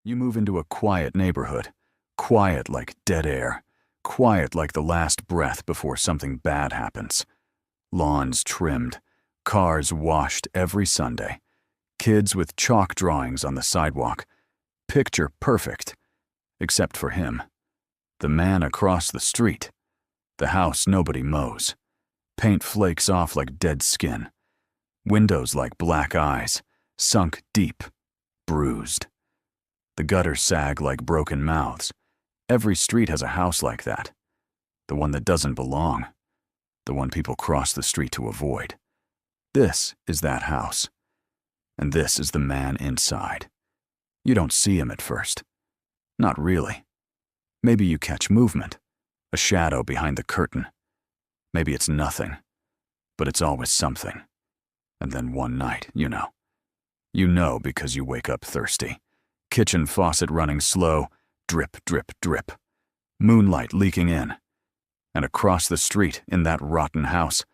You move into a quiet neighborhood, quiet like dead air, quiet like the last breath before something bad happens. Lawns trimmed, cars washed every Sunday, kids with chalk drawings on the sidewalk. Picture perfect, except for him. The man across the street. The house nobody mows. Paint flakes off like dead skin. Windows like black eyes, sunk deep, bruised. The gutters sag like broken mouths. Every street has a house like that. The one that doesn't belong. The one people cross the street to avoid. This is that house. And this is the man inside. You don't see him at first. Not really. Maybe you catch movement, a shadow behind the curtain. Maybe it's nothing, but it's always something. And then one night, you know. You know because you wake up thirsty. Kitchen faucet running slow, drip, drip, drip. Moonlight leaking in. And across the street, in that rotten house,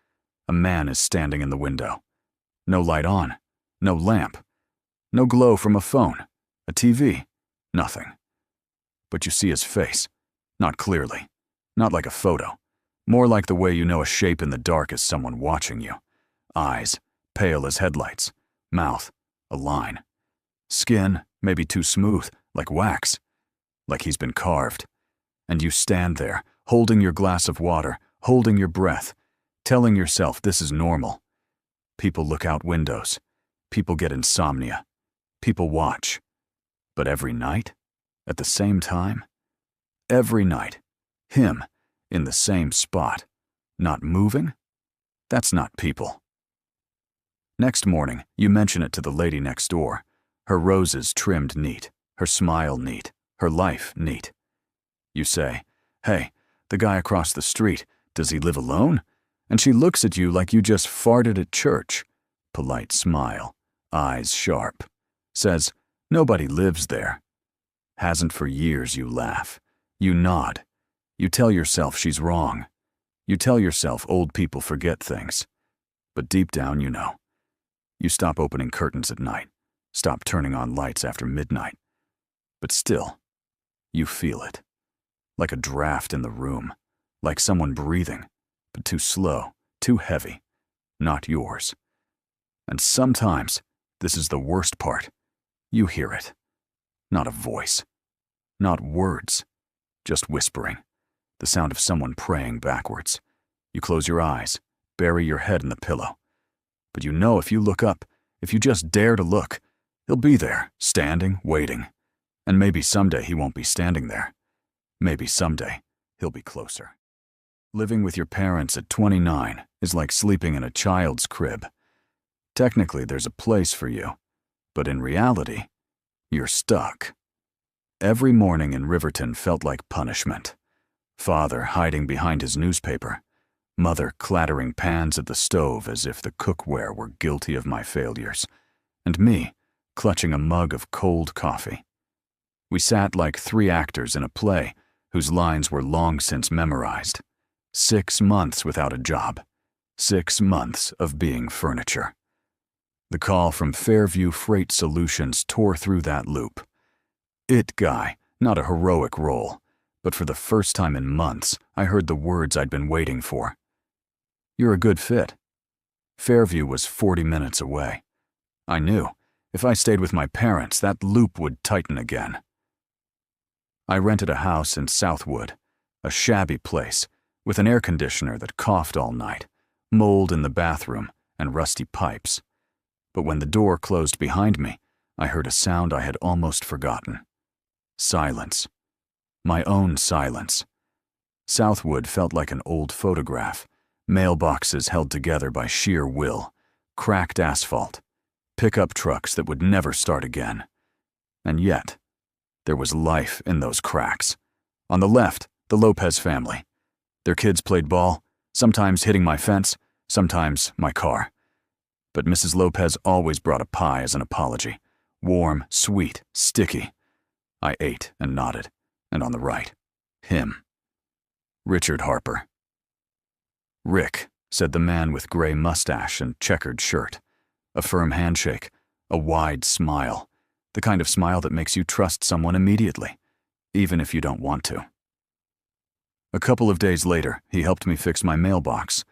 a man is standing in the window. No light on, no lamp, no glow from a phone, a TV, nothing. But you see his face, not clearly, not like a photo, more like the way you know a shape in the dark is someone watching you. Eyes, pale as headlights, mouth, a line. Skin, maybe too smooth, like wax, like he's been carved. And you stand there, holding your glass of water, holding your breath, telling yourself this is normal. People look out windows. People get insomnia. People watch. But every night, at the same time, every night, him, in the same spot, not moving, that's not people. Next morning, you mention it to the lady next door. Her roses trimmed neat, her smile neat, her life neat. You say, "Hey, the guy across the street, does he live alone?" And she looks at you like you just farted at church. Polite smile, eyes sharp. Says, "Nobody lives there." Hasn't for years. You laugh. You nod. You tell yourself she's wrong. You tell yourself old people forget things. But deep down you know. You stop opening curtains at night. Stop turning on lights after midnight. But still, you feel it. Like a draft in the room. Like someone breathing, but too slow, too heavy. Not yours. And sometimes, this is the worst part, you hear it. Not a voice. Not words. Just whispering. The sound of someone praying backwards. You close your eyes, bury your head in the pillow. But you know if you look up, if you just dare to look, he'll be there, standing, waiting. And maybe someday he won't be standing there. Maybe someday he'll be closer. Living with your parents at 29 is like sleeping in a child's crib. Technically, there's a place for you, but in reality, you're stuck. Every morning in Riverton felt like punishment. Father hiding behind his newspaper, mother clattering pans at the stove as if the cookware were guilty of my failures, and me clutching a mug of cold coffee. We sat like three actors in a play whose lines were long since memorized. 6 months without a job. 6 months of being furniture. The call from Fairview Freight Solutions tore through that loop. It guy, not a heroic role, but for the first time in months, I heard the words I'd been waiting for. "You're a good fit." Fairview was 40 minutes away. I knew, if I stayed with my parents, that loop would tighten again. I rented a house in Southwood, a shabby place, with an air conditioner that coughed all night, mold in the bathroom, and rusty pipes. But when the door closed behind me, I heard a sound I had almost forgotten. Silence. My own silence. Southwood felt like an old photograph, mailboxes held together by sheer will, cracked asphalt, pickup trucks that would never start again. And yet, there was life in those cracks. On the left, the Lopez family. Their kids played ball, sometimes hitting my fence, sometimes my car. But Mrs. Lopez always brought a pie as an apology. Warm, sweet, sticky. I ate and nodded. And on the right, him. Richard Harper. "Rick," said the man with gray mustache and checkered shirt. A firm handshake, a wide smile, The kind of smile that makes you trust someone immediately, even if you don't want to. A couple of days later, he helped me fix my mailbox.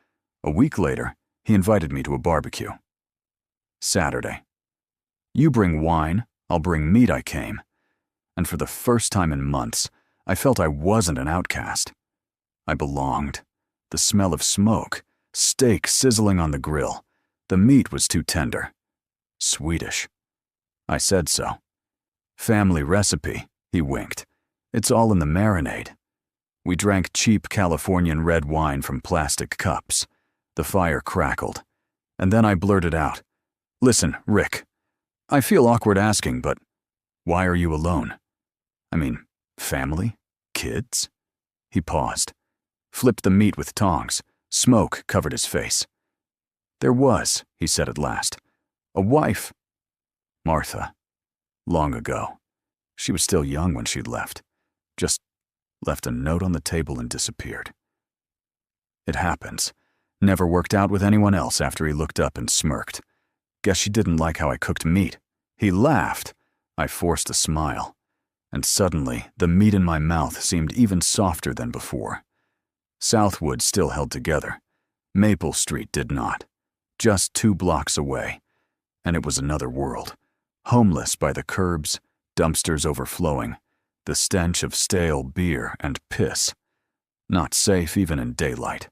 A week later, he invited me to a barbecue. Saturday. You bring wine, I'll bring meat. I came. And for the first time in months, I felt I wasn't an outcast. I belonged. The smell of smoke, steak sizzling on the grill. The meat was too tender. Swedish. I said so. Family recipe, he winked. It's all in the marinade. We drank cheap Californian red wine from plastic cups. The fire crackled. And then I blurted out, "Listen, Rick, I feel awkward asking, but why are you alone? I mean, family? Kids?" He paused, flipped the meat with tongs. Smoke covered his face. "There was," he said at last, "a wife. Martha. Long ago. She was still young when she'd left. Just left a note on the table and disappeared. It happens. Never worked out with anyone else." After he looked up and smirked. "Guess she didn't like how I cooked meat." He laughed. I forced a smile. And suddenly, the meat in my mouth seemed even softer than before. Southwood still held together. Maple Street did not. Just 2 blocks away. And it was another world. Homeless by the curbs, dumpsters overflowing, the stench of stale beer and piss. Not safe even in daylight.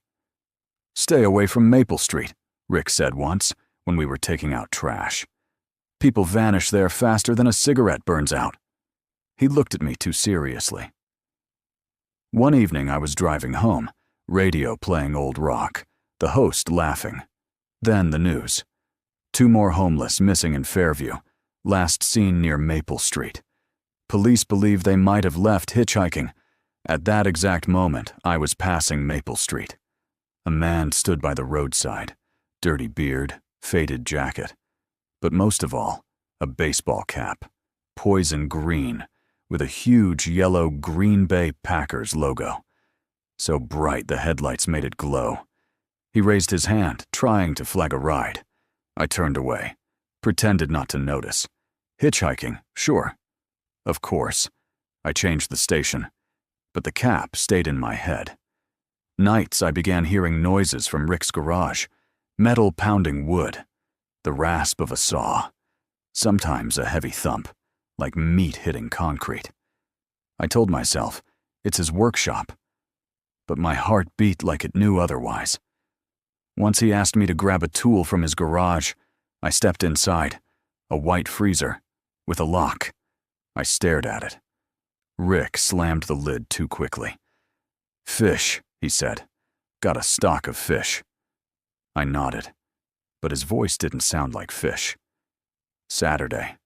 "Stay away from Maple Street," Rick said once when we were taking out trash. "People vanish there faster than a cigarette burns out." He looked at me too seriously. One evening I was driving home, radio playing old rock, the host laughing. Then the news. 2 more homeless missing in Fairview, last seen near Maple Street. Police believe they might have left hitchhiking. At that exact moment, I was passing Maple Street. A man stood by the roadside, dirty beard, faded jacket. But most of all, a baseball cap, poison green, with a huge yellow Green Bay Packers logo. So bright the headlights made it glow. He raised his hand, trying to flag a ride. I turned away, pretended not to notice. Hitchhiking, sure. Of course. I changed the station, but the cap stayed in my head. Nights I began hearing noises from Rick's garage, metal pounding wood, the rasp of a saw, sometimes a heavy thump, like meat hitting concrete. I told myself, it's his workshop, but my heart beat like it knew otherwise. Once he asked me to grab a tool from his garage. I stepped inside, a white freezer, with a lock. I stared at it. Rick slammed the lid too quickly. "Fish," he said. "Got a stock of fish." I nodded, but his voice didn't sound like fish. Saturday.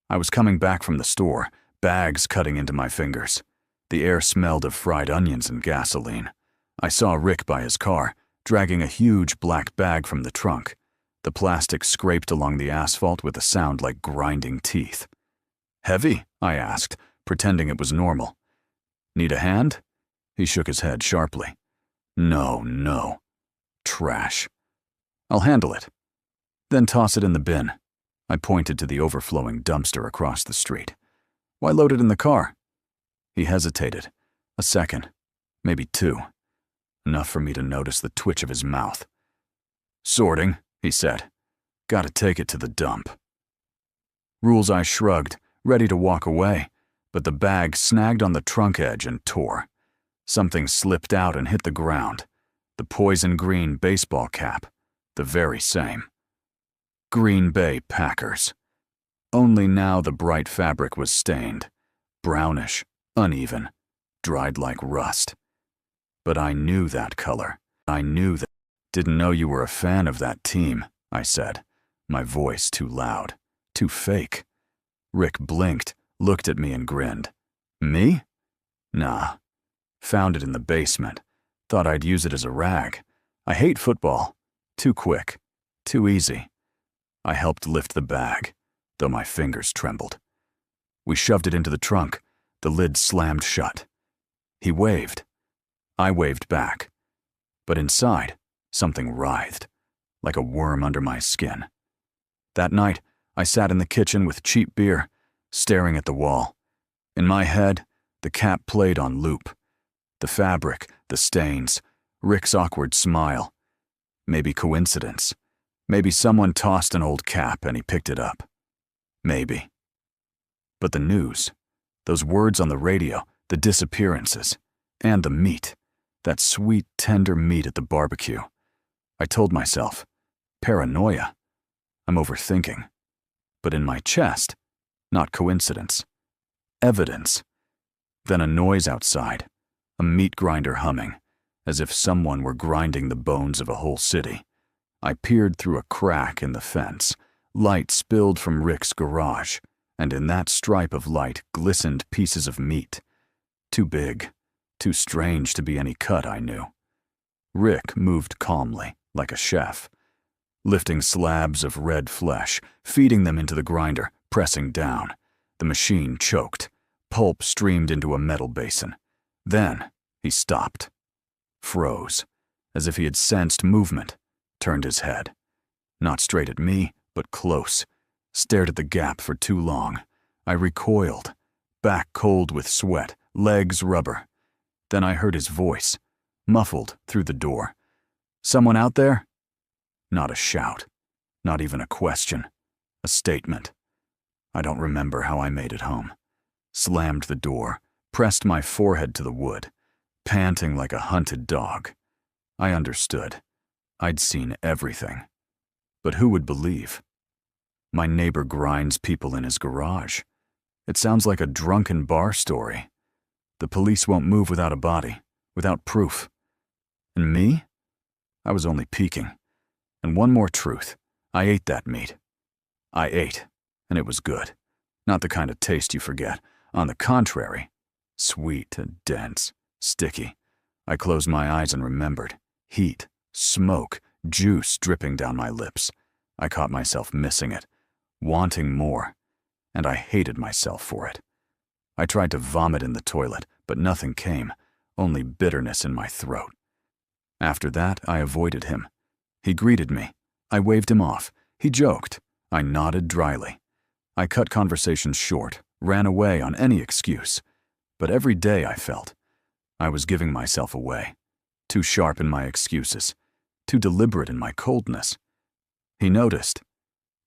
I was coming back from the store, bags cutting into my fingers. The air smelled of fried onions and gasoline. I saw Rick by his car, dragging a huge black bag from the trunk. The plastic scraped along the asphalt with a sound like grinding teeth. "Heavy?" I asked, pretending it was normal. "Need a hand?" He shook his head sharply. No. Trash. "I'll handle it." "Then toss it in the bin." I pointed to the overflowing dumpster across the street. "Why load it in the car?" He hesitated. A second, maybe 2. Enough for me to notice the twitch of his mouth. "Sorting," he said. "Gotta take it to the dump." Rules I shrugged, ready to walk away, but the bag snagged on the trunk edge and tore. Something slipped out and hit the ground. The poison green baseball cap, the very same. Green Bay Packers. Only now the bright fabric was stained, brownish, uneven, dried like rust. But I knew that color. I knew that. "Didn't know you were a fan of that team," I said, my voice too loud, too fake. Rick blinked, looked at me and grinned. "Me? Nah. Found it in the basement. Thought I'd use it as a rag. I hate football. Too quick. Too easy." I helped lift the bag, though my fingers trembled. We shoved it into the trunk. The lid slammed shut. He waved. I waved back. But inside, something writhed, like a worm under my skin. That night, I sat in the kitchen with cheap beer, staring at the wall. In my head, the cap played on loop. The fabric, the stains, Rick's awkward smile. Maybe coincidence. Maybe someone tossed an old cap and he picked it up. Maybe. But the news, those words on the radio, the disappearances, and the meat, that sweet, tender meat at the barbecue. I told myself, paranoia. I'm overthinking. But in my chest, not coincidence. Evidence. Then a noise outside, a meat grinder humming, as if someone were grinding the bones of a whole city. I peered through a crack in the fence. Light spilled from Rick's garage, and in that stripe of light glistened pieces of meat. Too big, too strange to be any cut, I knew. Rick moved calmly, like a chef, lifting slabs of red flesh, feeding them into the grinder, pressing down. The machine choked. Pulp streamed into a metal basin. Then he stopped. Froze, as if he had sensed movement, turned his head. Not straight at me, but close. Stared at the gap for too long. I recoiled, back cold with sweat, legs rubber. Then I heard his voice, muffled through the door. "Someone out there?" Not a shout, not even a question, a statement. I don't remember how I made it home. Slammed the door, pressed my forehead to the wood, panting like a hunted dog. I understood. I'd seen everything. But who would believe? My neighbor grinds people in his garage. It sounds like a drunken bar story. The police won't move without a body, without proof. And me? I was only peeking. And one more truth. I ate that meat. I ate, and it was good. Not the kind of taste you forget. On the contrary, sweet and dense, sticky. I closed my eyes and remembered. Heat, smoke, juice dripping down my lips. I caught myself missing it, wanting more, and I hated myself for it. I tried to vomit in the toilet, but nothing came, only bitterness in my throat. After that, I avoided him. He greeted me. I waved him off. He joked. I nodded dryly. I cut conversations short, ran away on any excuse. But every day I felt I was giving myself away. Too sharp in my excuses. Too deliberate in my coldness. He noticed.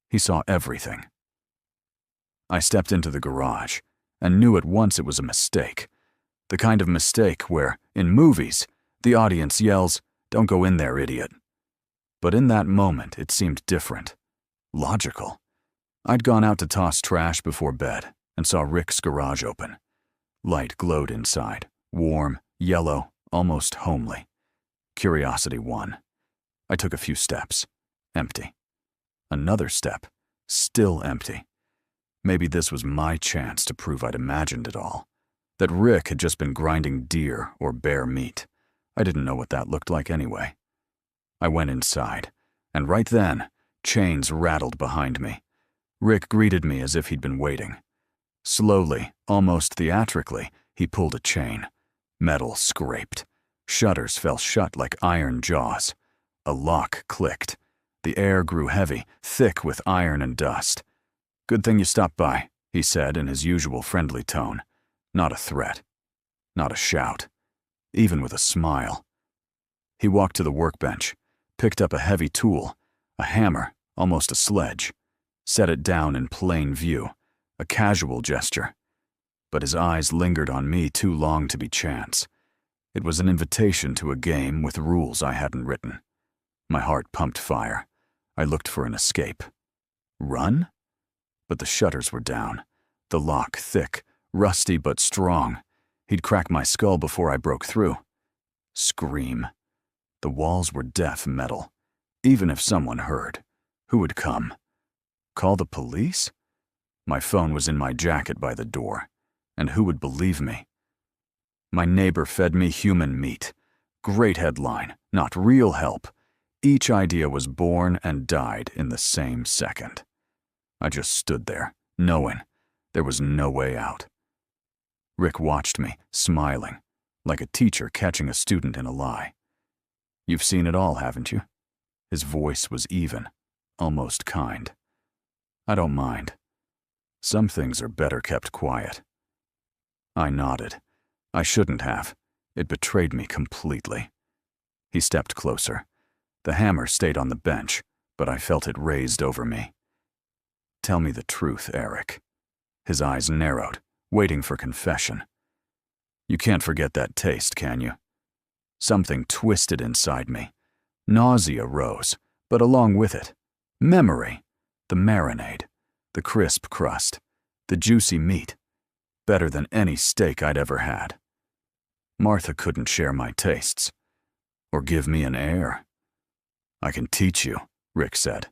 He saw everything. I stepped into the garage and knew at once it was a mistake. The kind of mistake where, in movies, the audience yells, "Don't go in there, idiot." But in that moment, it seemed different. Logical. I'd gone out to toss trash before bed and saw Rick's garage open. Light glowed inside, warm, yellow, almost homely. Curiosity won. I took a few steps. Empty. Another step. Still empty. Maybe this was my chance to prove I'd imagined it all. That Rick had just been grinding deer or bear meat. I didn't know what that looked like anyway. I went inside, and right then, chains rattled behind me. Rick greeted me as if he'd been waiting. Slowly, almost theatrically, he pulled a chain. Metal scraped. Shutters fell shut like iron jaws. A lock clicked. The air grew heavy, thick with iron and dust. "Good thing you stopped by," he said in his usual friendly tone. Not a threat. Not a shout. Even with a smile. He walked to the workbench, picked up a heavy tool, a hammer, almost a sledge, set it down in plain view, a casual gesture. But his eyes lingered on me too long to be chance. It was an invitation to a game with rules I hadn't written. My heart pumped fire. I looked for an escape. Run? But the shutters were down, the lock thick, rusty but strong. He'd crack my skull before I broke through. Scream. The walls were deaf metal. Even if someone heard, who would come? Call the police? My phone was in my jacket by the door, and who would believe me? My neighbor fed me human meat. Great headline, not real help. Each idea was born and died in the same second. I just stood there, knowing there was no way out. Rick watched me, smiling, like a teacher catching a student in a lie. "You've seen it all, haven't you?" His voice was even, almost kind. "I don't mind." Some things are better kept quiet. I nodded. I shouldn't have. It betrayed me completely. He stepped closer. The hammer stayed on the bench, but I felt it raised over me. Tell me the truth, Eric. His eyes narrowed, waiting for confession. You can't forget that taste, can you? Something twisted inside me. Nausea rose, but along with it, memory. The marinade, the crisp crust, the juicy meat. Better than any steak I'd ever had. Martha couldn't share my tastes, or give me an heir. I can teach you, Rick said.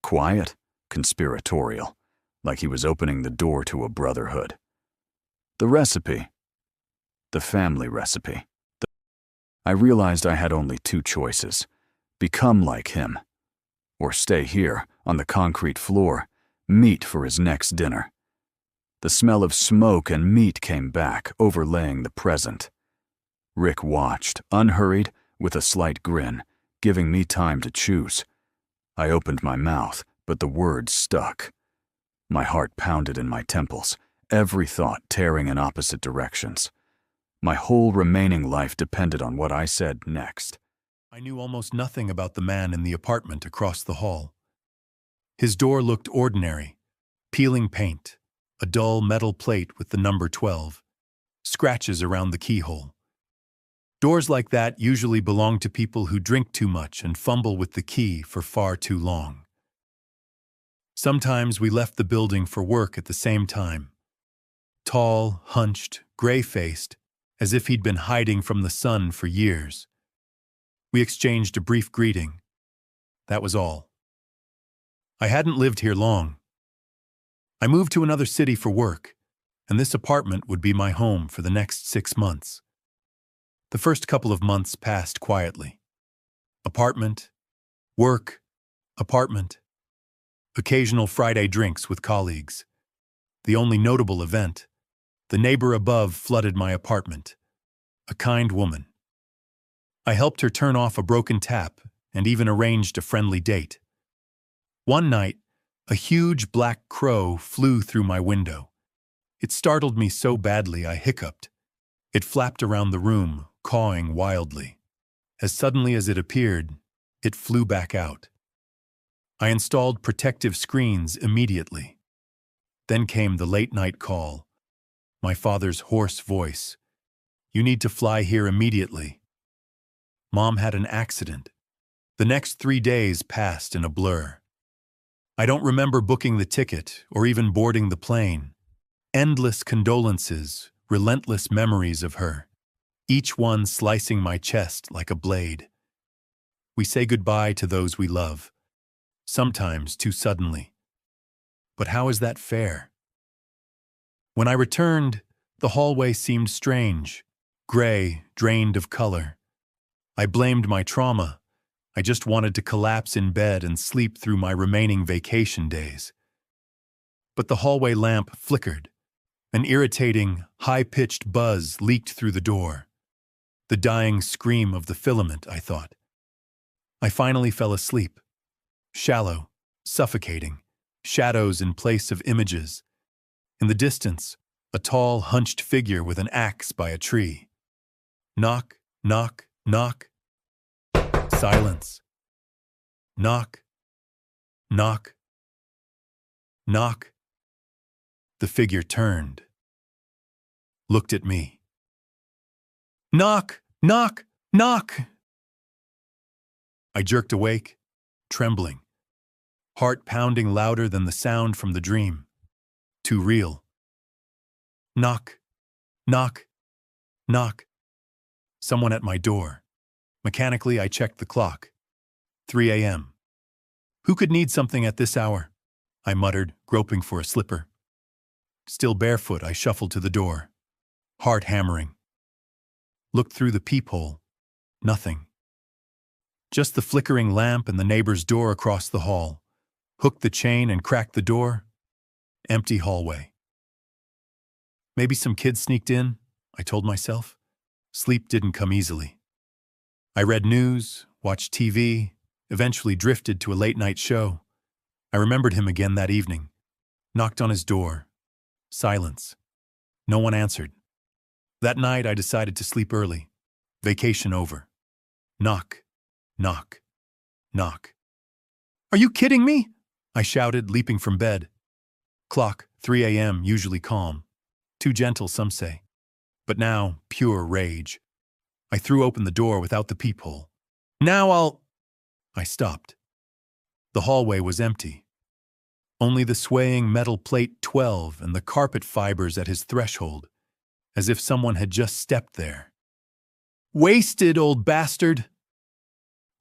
Quiet, conspiratorial, like he was opening the door to a brotherhood. The recipe. The family recipe. I realized I had only two choices. Become like him, or stay here, on the concrete floor, meat for his next dinner. The smell of smoke and meat came back, overlaying the present. Rick watched, unhurried, with a slight grin, giving me time to choose. I opened my mouth, but the words stuck. My heart pounded in my temples, every thought tearing in opposite directions. My whole remaining life depended on what I said next. I knew almost nothing about the man in the apartment across the hall. His door looked ordinary, peeling paint, a dull metal plate with the number 12, scratches around the keyhole. Doors like that usually belong to people who drink too much and fumble with the key for far too long. Sometimes we left the building for work at the same time. Tall, hunched, gray-faced, as if he'd been hiding from the sun for years. We exchanged a brief greeting. That was all. I hadn't lived here long. I moved to another city for work, and this apartment would be my home for the next 6 months. The first couple of months passed quietly. Apartment, work, apartment. Occasional Friday drinks with colleagues. The only notable event, the neighbor above flooded my apartment. A kind woman. I helped her turn off a broken tap and even arranged a friendly date. One night, a huge black crow flew through my window. It startled me so badly I hiccuped. It flapped around the room, cawing wildly. As suddenly as it appeared, it flew back out. I installed protective screens immediately. Then came the late-night call. My father's hoarse voice. You need to fly here immediately. Mom had an accident. The next 3 days passed in a blur. I don't remember booking the ticket or even boarding the plane. Endless condolences, relentless memories of her, each one slicing my chest like a blade. We say goodbye to those we love, sometimes too suddenly. But how is that fair? When I returned, the hallway seemed strange, gray, drained of color. I blamed my trauma. I just wanted to collapse in bed and sleep through my remaining vacation days. But the hallway lamp flickered. An irritating, high-pitched buzz leaked through the door. The dying scream of the filament, I thought. I finally fell asleep. Shallow, suffocating, shadows in place of images. In the distance, a tall, hunched figure with an axe by a tree. Knock, knock, knock. Silence. Knock. Knock. Knock. The figure turned. Looked at me. Knock! Knock! Knock! I jerked awake, trembling. Heart pounding louder than the sound from the dream. Too real. Knock. Knock. Knock. Someone at my door. Mechanically, I checked the clock. 3 a.m. Who could need something at this hour? I muttered, groping for a slipper. Still barefoot, I shuffled to the door. Heart hammering. Looked through the peephole. Nothing. Just the flickering lamp and the neighbor's door across the hall. Hooked the chain and cracked the door. Empty hallway. Maybe some kid sneaked in, I told myself. Sleep didn't come easily. I read news, watched TV, eventually drifted to a late-night show. I remembered him again that evening. Knocked on his door, Silence. No one answered. That night I decided to sleep early. Vacation over. Knock, knock, knock. "Are you kidding me?" I shouted, leaping from bed. Clock, 3 a.m., usually calm. Too gentle, some say. But now, pure rage. I threw open the door without the peephole. "Now I'll—" I stopped. The hallway was empty. Only the swaying metal plate 12 and the carpet fibers at his threshold, as if someone had just stepped there. "Wasted, old bastard!"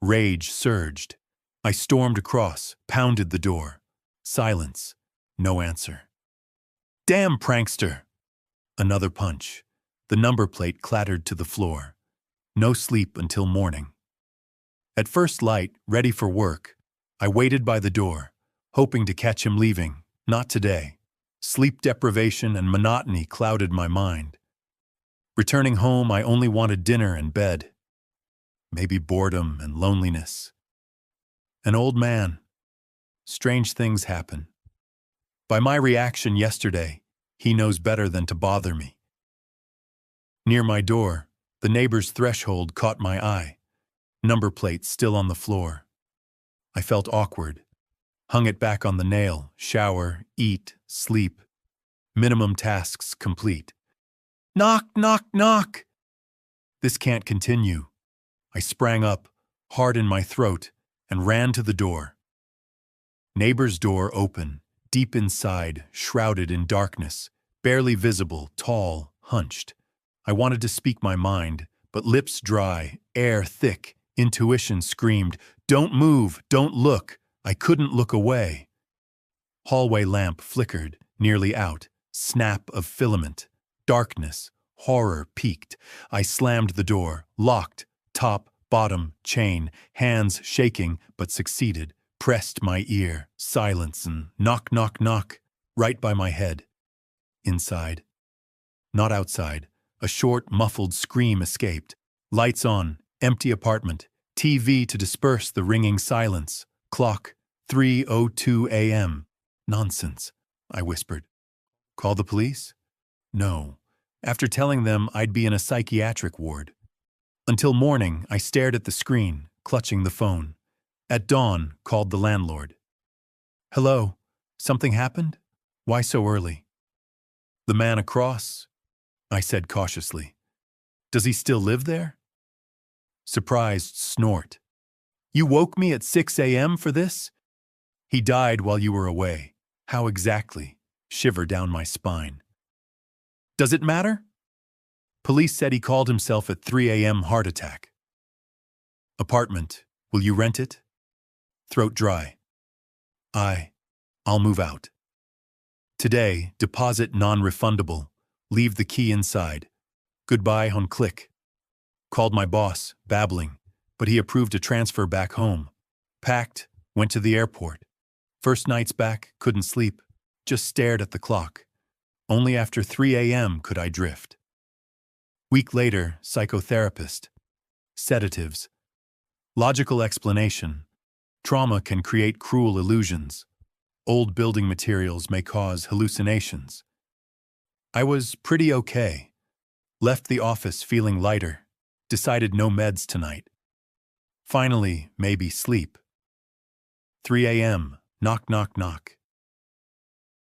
Rage surged. I stormed across, pounded the door. Silence. No answer. "Damn prankster!" Another punch. The number plate clattered to the floor. No sleep until morning. At first light, ready for work, I waited by the door, hoping to catch him leaving. Not today. Sleep deprivation and monotony clouded my mind. Returning home, I only wanted dinner and bed. Maybe boredom and loneliness. An old man. Strange things happen. By my reaction yesterday, he knows better than to bother me. Near my door, the neighbor's threshold caught my eye. Number plate still on the floor. I felt awkward. Hung it back on the nail. Shower, eat, sleep. Minimum tasks complete. Knock, knock, knock! This can't continue. I sprang up, hard in my throat, and ran to the door. Neighbor's door open, deep inside, shrouded in darkness, barely visible, tall, hunched. I wanted to speak my mind, but lips dry, air thick, intuition screamed, "Don't move, don't look." I couldn't look away. Hallway lamp flickered, nearly out. Snap of filament. Darkness. Horror peaked. I slammed the door, locked, top, bottom, chain, hands shaking, but succeeded. Pressed my ear, silence, and knock, knock, knock, right by my head. Inside. Not outside. A short, muffled scream escaped. Lights on, empty apartment, TV to disperse the ringing silence. Clock, 3:02 a.m. Nonsense, I whispered. Call the police? No. After telling them I'd be in a psychiatric ward. Until morning, I stared at the screen, clutching the phone. At dawn, called the landlord. Hello, something happened? Why so early? The man across, I said cautiously. Does he still live there? Surprised snort. You woke me at 6 a.m. for this? He died while you were away. How exactly? Shiver down my spine. Does it matter? Police said he called himself at 3 a.m. heart attack. Apartment. Will you rent it? Throat dry. I'll move out. Today, deposit non-refundable. Leave the key inside. Goodbye on click. Called my boss, babbling, but he approved a transfer back home. Packed, went to the airport. First nights back, couldn't sleep. Just stared at the clock. Only after 3 a.m. could I drift. Week later, psychotherapist. Sedatives. Logical explanation. Trauma can create cruel illusions. Old building materials may cause hallucinations. I was pretty okay. Left the office feeling lighter. Decided no meds tonight. Finally, maybe sleep. 3 a.m. Knock, knock, knock.